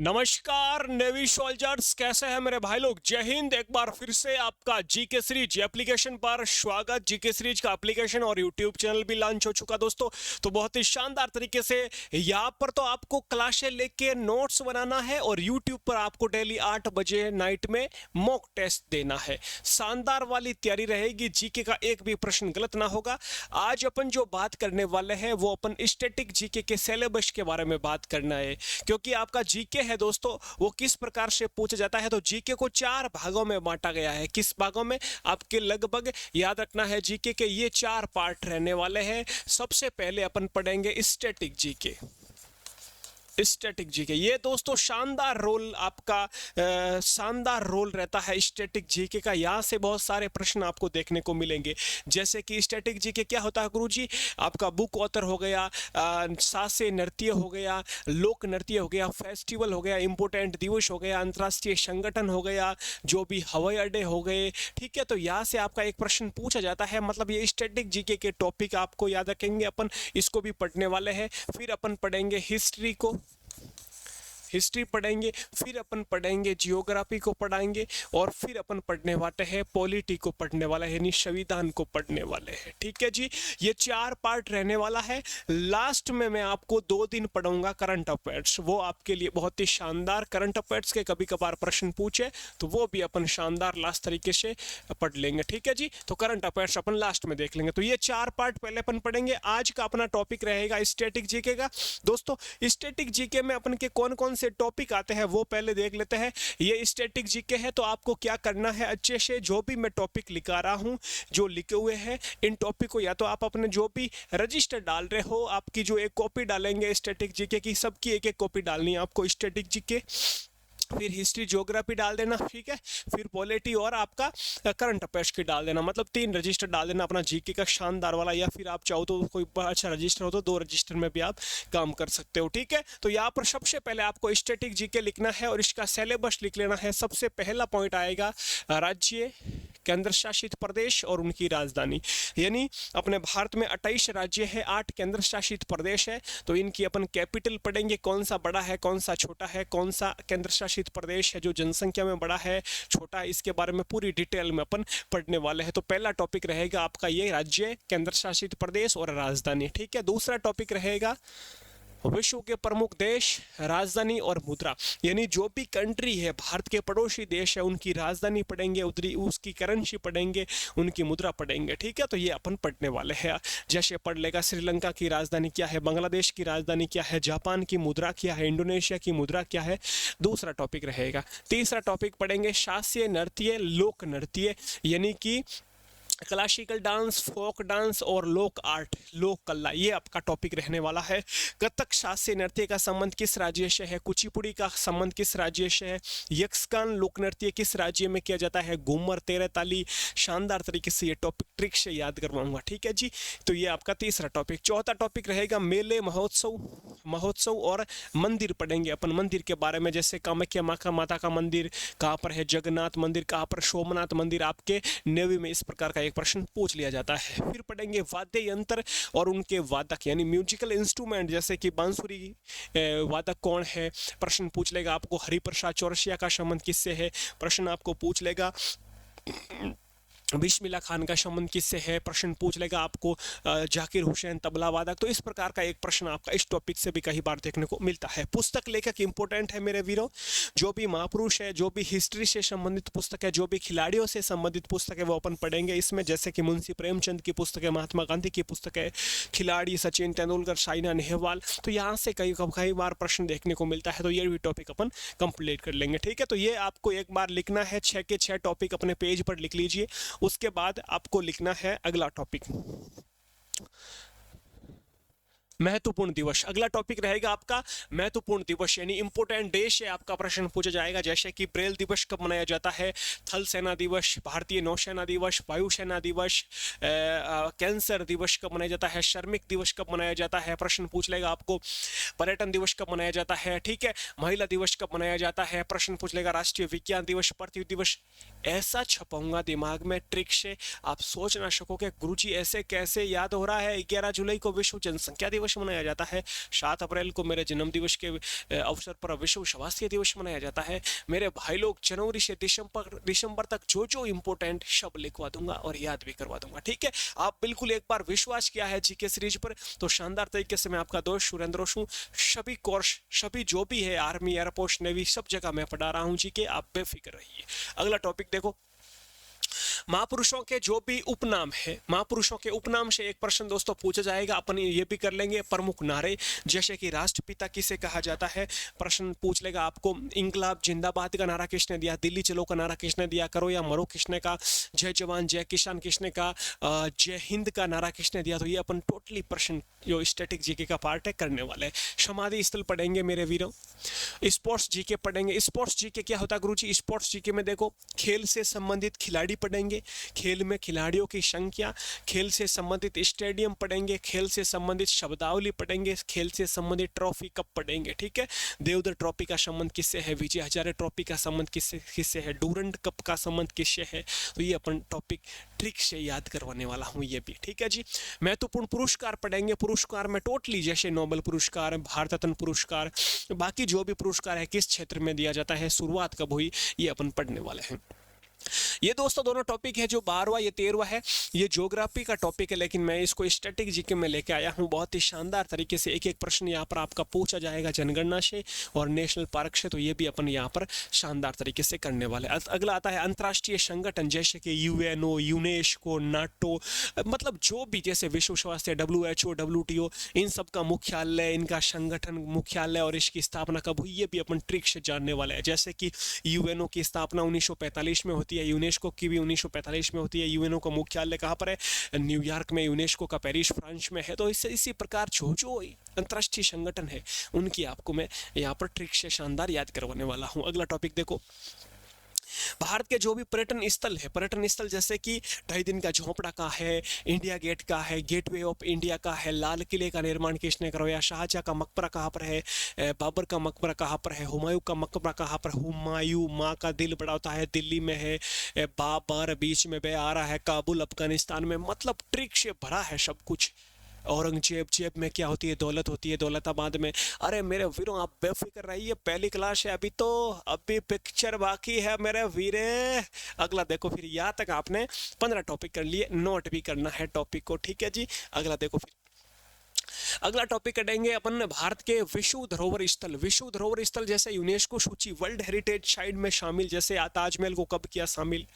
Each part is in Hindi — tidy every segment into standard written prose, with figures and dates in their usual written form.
नमस्कार नेवी सोल्जर्स, कैसे हैं मेरे भाई लोग। जय हिंद। एक बार फिर से आपका जीके सीरीज एप्लीकेशन पर स्वागत। जीके सीरीज का एप्लीकेशन और यूट्यूब चैनल भी लॉन्च हो चुका दोस्तों। तो बहुत ही शानदार तरीके से यहाँ पर तो आपको क्लासें लेके नोट्स बनाना है और यूट्यूब पर आपको डेली 8 बजे नाइट में मॉक टेस्ट देना है। शानदार वाली तैयारी रहेगी, जीके का एक भी प्रश्न गलत ना होगा। आज अपन जो बात करने वाले हैं वो अपन स्टैटिक जीके के सिलेबस के बारे में बात करना है, क्योंकि आपका जीके है दोस्तों वो किस प्रकार से पूछा जाता है। तो जीके को 4 भागों में बांटा गया है। किस भागों में आपके लगभग याद रखना है, जीके के ये 4 पार्ट रहने वाले हैं। सबसे पहले अपन पढ़ेंगे स्टैटिक जीके। स्टैटिक जीके ये दोस्तों शानदार रोल आपका शानदार रोल रहता है स्टैटिक जीके का। यहाँ से बहुत सारे प्रश्न आपको देखने को मिलेंगे, जैसे कि स्टैटिक जीके क्या होता है गुरुजी। आपका बुक ऑथर हो गया, शास्त्रीय नृत्य हो गया, लोक नृत्य हो गया, फेस्टिवल हो गया, इंपोर्टेंट दिवस हो गया, अंतर्राष्ट्रीय संगठन हो गया, जो भी हवाई अड्डे हो गए। ठीक है, तो यहाँ से आपका एक प्रश्न पूछा जाता है। मतलब ये स्टैटिक जीके के टॉपिक आपको याद रखेंगे अपन, इसको भी पढ़ने वाले हैं। फिर अपन पढ़ेंगे हिस्ट्री को, हिस्ट्री पढ़ेंगे, फिर अपन पढ़ेंगे जियोग्राफी को पढ़ाएंगे, और फिर अपन पढ़ने वाले हैं पॉलिटी को पढ़ने वाला है, यानी संविधान को पढ़ने वाले हैं। ठीक है जी, ये 4 पार्ट रहने वाला है। लास्ट में मैं आपको 2 दिन पढ़ाऊंगा करंट अफेयर्स, वो आपके लिए बहुत ही शानदार करंट अफेयर्स के कभी कभार प्रश्न पूछे तो वो भी अपन शानदार लास्ट तरीके से पढ़ लेंगे। ठीक है जी, तो करंट अफेयर्स अपन लास्ट में देख लेंगे। तो ये 4 पार्ट पहले अपन पढ़ेंगे। आज का अपना टॉपिक रहेगा स्टैटिक जीके का। दोस्तों स्टैटिक जीके में अपन के कौन कौन से टॉपिक आते हैं वो पहले देख लेते हैं। ये स्टैटिक जीके है, तो आपको क्या करना है, अच्छे से जो भी मैं टॉपिक लिखा रहा हूं, जो लिखे हुए हैं इन टॉपिक को या तो आप अपने जो भी रजिस्टर डाल रहे हो, आपकी जो एक कॉपी डालेंगे स्टैटिक जीके की, सबकी एक एक कॉपी डालनी है आपको स्टैटिक जीके। फिर हिस्ट्री ज्योग्राफी डाल देना, ठीक है। फिर पॉलिटी और आपका करंट अफेयर्स की डाल देना, मतलब 3 रजिस्टर डाल देना अपना जीके का शानदार वाला। या फिर आप चाहो तो कोई अच्छा रजिस्टर हो तो 2 रजिस्टर में भी आप काम कर सकते हो। ठीक है, तो यहाँ पर सबसे पहले आपको स्टैटिक जीके लिखना है और इसका सिलेबस लिख लेना है। सबसे पहला पॉइंट आएगा राज्य, केंद्र शासित प्रदेश और उनकी राजधानी। यानी अपने भारत में 28 राज्य है, 8 केंद्र शासित प्रदेश है, तो इनकी अपन कैपिटल पढ़ेंगे, कौन सा बड़ा है कौन सा छोटा है, कौन सा केंद्र शासित प्रदेश है जो जनसंख्या में बड़ा है छोटा है, इसके बारे में पूरी डिटेल में अपन पढ़ने वाले हैं। तो पहला टॉपिक रहेगा आपका ये राज्य, केंद्र शासित प्रदेश और राजधानी। ठीक है, दूसरा टॉपिक रहेगा विश्व के प्रमुख देश, राजधानी और मुद्रा। यानी जो भी कंट्री है, भारत के पड़ोसी देश है, उनकी राजधानी पढ़ेंगे, उधरी उसकी करेंसी पढ़ेंगे, उनकी मुद्रा पढ़ेंगे। ठीक है, तो ये अपन पढ़ने वाले हैं। जैसे पढ़ लेगा श्रीलंका की राजधानी क्या है, बांग्लादेश की राजधानी क्या है, जापान की मुद्रा क्या है, इंडोनेशिया की मुद्रा क्या है, दूसरा टॉपिक रहेगा। तीसरा टॉपिक पढ़ेंगे शास्त्रीय नृत्य, लोक नृत्य, यानी कि क्लासिकल डांस, फोक डांस और लोक आर्ट, लोक कला, ये आपका टॉपिक रहने वाला है। कथक शास्त्रीय नृत्य का संबंध किस राज्य से है, कुचिपुड़ी का संबंध किस राज्य से है, यक्षगान लोक नृत्य किस राज्य में किया जाता है, घूमर, तेरह ताली। शानदार तरीके से ये टॉपिक ट्रिक से याद करवाऊंगा। ठीक है जी, तो ये आपका तीसरा टॉपिक। चौथा टॉपिक रहेगा मेले, महोत्सव और मंदिर पढ़ेंगे अपन। मंदिर के बारे में, जैसे कामाख्या माता का मंदिर कहाँ पर है, जगन्नाथ मंदिर कहाँ पर, सोमनाथ मंदिर। आपके नेवी में इस प्रकार का प्रश्न पूछ लिया जाता है। फिर पढ़ेंगे वाद्य यंत्र और उनके वादक, यानी म्यूजिकल इंस्ट्रूमेंट, जैसे कि बांसुरी वादक कौन है, प्रश्न पूछ लेगा आपको। हरिप्रसाद चौरसिया का संबंध किससे है, प्रश्न आपको पूछ लेगा। बिस्मिल्लाह खान का संबंध किससे है, प्रश्न पूछ लेगा आपको। जाकिर हुसैन तबला वादक। तो इस प्रकार का एक प्रश्न आपका इस टॉपिक से भी कई बार देखने को मिलता है। पुस्तक लेखक इंपॉर्टेंट है मेरे वीरों, जो भी महापुरुष है, जो भी हिस्ट्री से संबंधित पुस्तक है, जो भी खिलाड़ियों से संबंधित पुस्तक है वो अपन पढ़ेंगे इसमें, जैसे कि मुंशी प्रेमचंद की पुस्तक है, महात्मा गांधी की पुस्तक है, खिलाड़ी सचिन तेंदुलकर, साइना नेहवाल। तो यहाँ से कई बार प्रश्न देखने को मिलता है, तो ये भी टॉपिक अपन कंप्लीट कर लेंगे। ठीक है, तो ये आपको एक बार लिखना है, 6 के 6 टॉपिक अपने पेज पर लिख लीजिए। उसके बाद आपको लिखना है अगला टॉपिक, महत्वपूर्ण दिवस। अगला टॉपिक रहेगा आपका महत्वपूर्ण दिवस, यानी इंपोर्टेंट डे से आपका प्रश्न पूछा जाएगा। जैसे कि ब्रेल दिवस कब मनाया जाता है, थल सेना दिवस, भारतीय नौसेना दिवस, वायुसेना दिवस, कैंसर दिवस कब मनाया जाता है, श्रमिक दिवस कब मनाया जाता है, प्रश्न पूछ लेगा आपको। पर्यटन दिवस कब मनाया जाता है, ठीक है। महिला दिवस कब मनाया जाता है, प्रश्न पूछ लेगा। राष्ट्रीय विज्ञान दिवस, पृथ्वी दिवस। ऐसा छपाऊंगा दिमाग में ट्रिक से, आप सोच ना सकोगे गुरुजी ऐसे कैसे याद हो रहा है। 11 जुलाई को विश्व जनसंख्या दिवस दिवस मनाया जाता है। 7 अप्रैल को मेरे जन्म दिवस के अवसर पर विश्व स्वास्थ्य दिवस मनाया जाता है। मेरे भाई लोग जनवरी से दिसंबर तक जो जो इंपॉर्टेंट शब्द लिखवा दूंगा और याद भी करवा दूंगा, ठीक है। आप बिल्कुल एक बार विश्वास किया है जीके सीरीज पर तो शानदार तरीके से मैं आपका दोस्त सुरेंद्र हूँ। सभी कोर्स सभी जो भी है आर्मी, एयरफोर्स, नेवी सब जगह मैं पढ़ा रहा हूँ जीके, आप बेफिक्र रहिए। अगला टॉपिक देखो, महापुरुषों के जो भी उपनाम है, महापुरुषों के उपनाम से एक प्रश्न दोस्तों पूछा जाएगा। अपन ये भी कर लेंगे प्रमुख नारे, जैसे कि राष्ट्रपिता किसे कहा जाता है, प्रश्न पूछ लेगा आपको। इंकलाब जिंदाबाद का नारा किसने दिया, दिल्ली चलो का नारा किसने दिया, करो या मरो किसने का, जय जवान जय किसान किसने का, जय हिंद का नारा किसने दिया। तो ये अपन टोटली प्रश्न जो स्टैटिक जीके का पार्ट है करने वाले हैं। समाधि स्थल पढ़ेंगे मेरे वीरों। स्पोर्ट्स जीके पढ़ेंगे। स्पोर्ट्स जीके क्या होता है गुरुजी? स्पोर्ट्स जीके में देखो, खेल से संबंधित खिलाड़ी पढ़ेंगे, खेल में खिलाड़ियों की संख्या, खेल से संबंधित स्टेडियम पढ़ेंगे, खेल से संबंधित शब्दावली पढ़ेंगे, खेल से संबंधित ट्रॉफी कप पढ़ेंगे, ठीक है। देवधर ट्रॉफी का संबंध किससे है, विजय हजारे ट्रॉफी का संबंध किससे है, डूरंड कप का संबंध किससे है। तो ये अपन टॉपिक ट्रिक से याद करवाने वाला हूँ ये भी, ठीक है जी। महत्वपूर्ण पुरस्कार पढ़ेंगे। पुरस्कार में टोटली जैसे नोबेल पुरस्कार, भारत रत्न पुरस्कार, बाकी जो भी पुरस्कार है किस क्षेत्र में दिया जाता है, शुरुआत कब हुई, ये अपन पढ़ने वाले हैं। ये दोस्तों दोनों टॉपिक है, जो 12वां ये 13वां है, ये ज्योग्राफी का टॉपिक है, लेकिन मैं इसको स्टैटिक जीके में लेके आया हूँ। बहुत ही शानदार तरीके से एक एक प्रश्न यहाँ पर आपका पूछा जाएगा जनगणना से और नेशनल पार्क से, तो ये भी अपन यहाँ पर शानदार तरीके से करने वाले। अगला आता है अंतर्राष्ट्रीय संगठन, जैसे कि यूएनओ, यूनेस्को, नाटो, मतलब जो भी जैसे विश्व स्वास्थ्य, WHO, WTO, इन सब का मुख्यालय, इनका संगठन मुख्यालय और इसकी स्थापना कब हुई, ये भी अपन ट्रिक से जानने वाले हैं। जैसे कि यूएनओ की स्थापना 1945 में होती है, यूनेस्को की भी 1945 में होती है। यूएनओ का मुख्यालय कहाँ पर है, न्यूयॉर्क में, यूनेस्को का पेरिस फ्रांस में है। तो इसी प्रकार जो जो अंतर्राष्ट्रीय संगठन है उनकी आपको मैं यहाँ पर ट्रिक से शानदार याद करवाने वाला हूँ। अगला टॉपिक देखो, भारत के जो भी पर्यटन स्थल है, पर्यटन स्थल जैसे कि 2.5 दिन का झोपड़ा का है, इंडिया गेट का है, गेटवे ऑफ इंडिया का है, लाल किले का निर्माण किसने करवाया, शाहजहां का मकबरा कहाँ पर है, बाबर का मकबरा कहाँ पर है, हुमायूं का मकबरा कहाँ पर, हुमायूं माँ का दिल बड़ा होता है दिल्ली में है, बाबर बीच में बह आ रहा है, काबुल अफगानिस्तान में। मतलब ट्रिक से भरा है सब कुछ। औरंगजेब, जेब में क्या होती है, दौलत होती है, दौलताबाद में। अरे मेरे वीरों आप बेफिक्र रहिए, पहली क्लास है अभी तो, अभी पिक्चर बाकी है मेरे वीरे। अगला देखो, फिर यहाँ तक आपने 15 टॉपिक कर लिए, नोट भी करना है टॉपिक को, ठीक है जी। अगला देखो, फिर अगला टॉपिक करेंगे अपन भारत के विश्व धरोहर स्थल। विश्व धरोहर स्थल जैसे यूनेस्को सूची, वर्ल्ड हेरिटेज साइट में शामिल, जैसे ताजमहल को कब किया शामिल,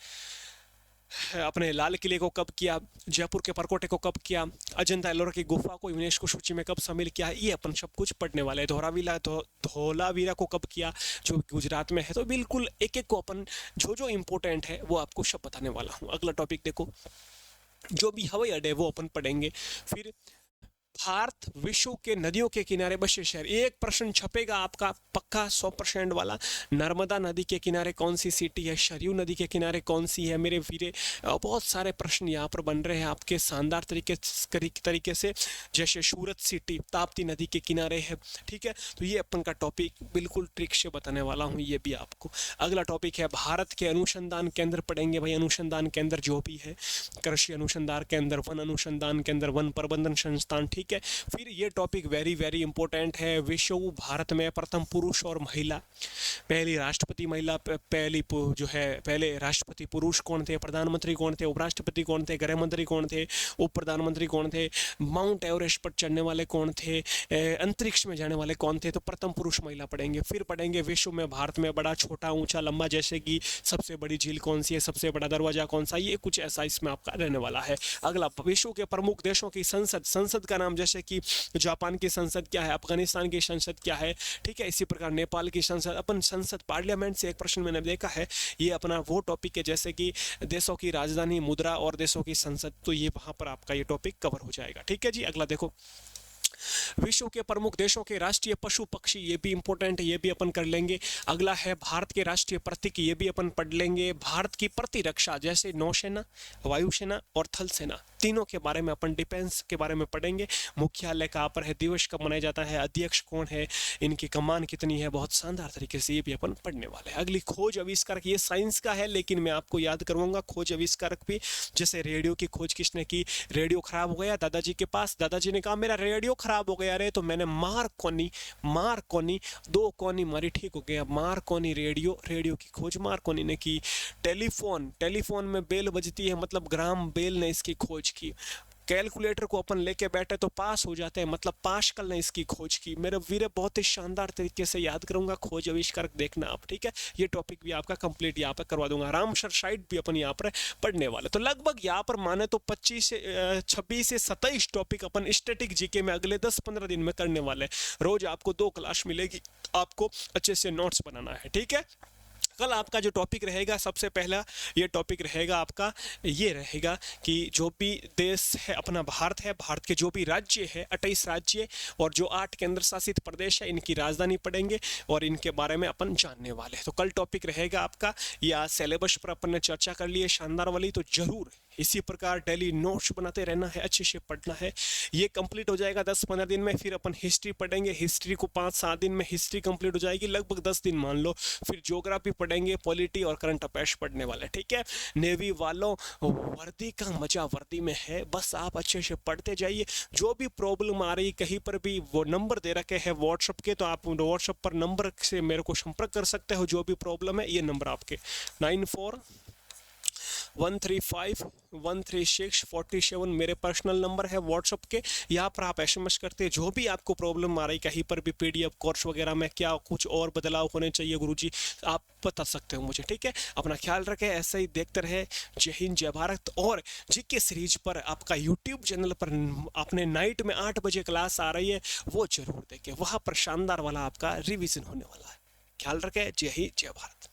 अपने लाल किले को कब किया, जयपुर के परकोटे को कब किया, अजंता एलोरा की गुफा को यूनेस्को सूची में कब शामिल किया, ये अपन सब कुछ पढ़ने वाले हैं। धौलावीरा को कब किया, जो गुजरात में है। तो बिल्कुल एक एक को अपन जो जो इंपॉर्टेंट है वो आपको सब बताने वाला हूँ। अगला टॉपिक देखो, जो भी हवाई अड्डे वो अपन पढ़ेंगे। फिर भारत विश्व के नदियों के किनारे बसे शहर, एक प्रश्न छपेगा आपका पक्का 100% वाला। नर्मदा नदी के किनारे कौन सी सिटी है, सरयू नदी के किनारे कौन सी है मेरे वीरे। बहुत सारे प्रश्न यहाँ पर बन रहे हैं आपके शानदार तरीके से, जैसे सूरत सिटी ताप्ती नदी के किनारे है, ठीक है। तो ये अपन का टॉपिक बिल्कुल ट्रिक से बताने वाला हूँ ये भी आपको। अगला टॉपिक है भारत के अनुसंधान केंद्र पढ़ेंगे भाई। अनुसंधान केंद्र जो भी है, कृषि अनुसंधान केंद्र, वन अनुसंधान केंद्र, वन प्रबंधन संस्थान, ठीक है। फिर ये टॉपिक वेरी वेरी इंपॉर्टेंट है, विश्व भारत में प्रथम पुरुष और महिला, पहली राष्ट्रपति महिला, पहले राष्ट्रपति पुरुष कौन थे, प्रधानमंत्री कौन थे, उपराष्ट्रपति कौन थे, गृह मंत्री कौन थे, उप प्रधानमंत्री कौन थे, माउंट एवरेस्ट पर चढ़ने वाले कौन थे, अंतरिक्ष में जाने वाले कौन थे। तो प्रथम पुरुष महिला पढ़ेंगे। फिर पढ़ेंगे विश्व में भारत में बड़ा, छोटा, ऊंचा, लंबा, जैसे कि सबसे बड़ी झील कौन सी है, सबसे बड़ा दरवाजा कौन सा, ये कुछ ऐसा इसमें आपका रहने वाला है। अगला विश्व के प्रमुख देशों की संसद का नाम, जैसे कि जापान की संसद क्या है, अफगानिस्तान की संसद क्या है, ठीक है। इसी प्रकार नेपाल की संसद, अपन संसद पार्लियामेंट से एक प्रश्न मैंने देखा है, ये अपना वो टॉपिक है जैसे कि देशों की राजधानी, मुद्रा और देशों की संसद। तो ये वहां पर आपका ये टॉपिक कवर हो जाएगा, ठीक है जी। अगला देखो, विश्व के प्रमुख देशों के राष्ट्रीय पशु पक्षी, ये भी इंपॉर्टेंट है, ये भी अपन कर लेंगे। अगला है भारत के राष्ट्रीय प्रतीक, ये भी अपन पढ़ लेंगे। भारत की प्रतिरक्षा, जैसे नौसेना, वायुसेना और थल सेना, तीनों के बारे में अपन डिफेंस के बारे में पढ़ेंगे। मुख्यालय कहाँ पर है, दिवस कब मनाया जाता है, अध्यक्ष कौन है, इनकी कमान कितनी है, बहुत शानदार तरीके से ये भी अपन पढ़ने वाले हैं। अगली खोज आविष्कारक, ये साइंस का है लेकिन मैं आपको याद करवाऊंगा खोज आविष्कारक भी। जैसे रेडियो की खोज किसने की, रेडियो खराब हो गया दादाजी के पास, दादाजी ने कहा मेरा रेडियो खराब हो गया रे, तो मैंने मारकोनी 2 कोनी मारी, ठीक हो गया मारकोनी रेडियो की खोज मारकोनी ने की। टेलीफोन में बेल बजती है, मतलब ग्राम बेल ने इसकी खोज की। कैलकुलेटर को अपन लेके बैठे तो पास हो जाते हैं, मतलब पास्कल ने इसकी खोज की। मेरे वीरे बहुत ही शानदार तरीके से याद करूंगा, खोज आविष्कारक देखना आप, ठीक है। ये टॉपिक भी आपका कंप्लीट यहाँ पर करवा दूंगा। रामसर साइट भी अपन यहाँ पर पढ़ने वाले। तो लगभग यहाँ पर माने तो 26 से 27 टॉपिक अपन स्टैटिक जीके में अगले 10-15 दिन में करने वाले। रोज आपको 2 क्लास मिलेगी, आपको अच्छे से नोट्स बनाना है, ठीक है। कल आपका जो टॉपिक रहेगा, सबसे पहला ये टॉपिक रहेगा आपका, ये रहेगा कि जो भी देश है अपना भारत है, भारत के जो भी राज्य है 28 राज्य और जो 8 केंद्र शासित प्रदेश है, इनकी राजधानी पढ़ेंगे और इनके बारे में अपन जानने वाले हैं। तो कल टॉपिक रहेगा आपका, या सिलेबस पर अपन ने चर्चा कर ली है शानदार वाली, तो जरूर इसी प्रकार डेली नोट्स बनाते रहना है, अच्छे से पढ़ना है। ये कंप्लीट हो जाएगा 10-15 दिन में। फिर अपन हिस्ट्री पढ़ेंगे, हिस्ट्री को 5-7 दिन में हिस्ट्री कंप्लीट हो जाएगी, लगभग 10 दिन मान लो। फिर ज्योग्राफी पढ़ेंगे, पॉलिटी और करंट अफेयर्स पढ़ने वाले, ठीक है। नेवी वालों, वर्दी का मजा वर्दी में है, बस आप अच्छे से पढ़ते जाइए। जो भी प्रॉब्लम आ रही कहीं पर भी, वो नंबर दे रखे हैं व्हाट्सएप के, तो आप व्हाट्सएप पर नंबर से मेरे को संपर्क कर सकते हो। जो भी प्रॉब्लम है, ये नंबर आपके 94-135-136-47 मेरे पर्सनल नंबर है व्हाट्सएप के। यहाँ पर आप एसएमएस करते हैं, जो भी आपको प्रॉब्लम आ रही कहीं पर भी, पीडीएफ कोर्स वगैरह में क्या कुछ और बदलाव होने चाहिए गुरुजी, आप बता सकते हो मुझे, ठीक है। अपना ख्याल रखें, ऐसे ही देखते रहे। जय हिंद, जय भारत। और जीके सीरीज पर आपका यूट्यूब चैनल पर अपने नाइट में 8 बजे क्लास आ रही है, वो जरूर देखें, वहाँ पर शानदार वाला आपका रिविजन होने वाला है। ख्याल रखें। जय हिंद, जय भारत।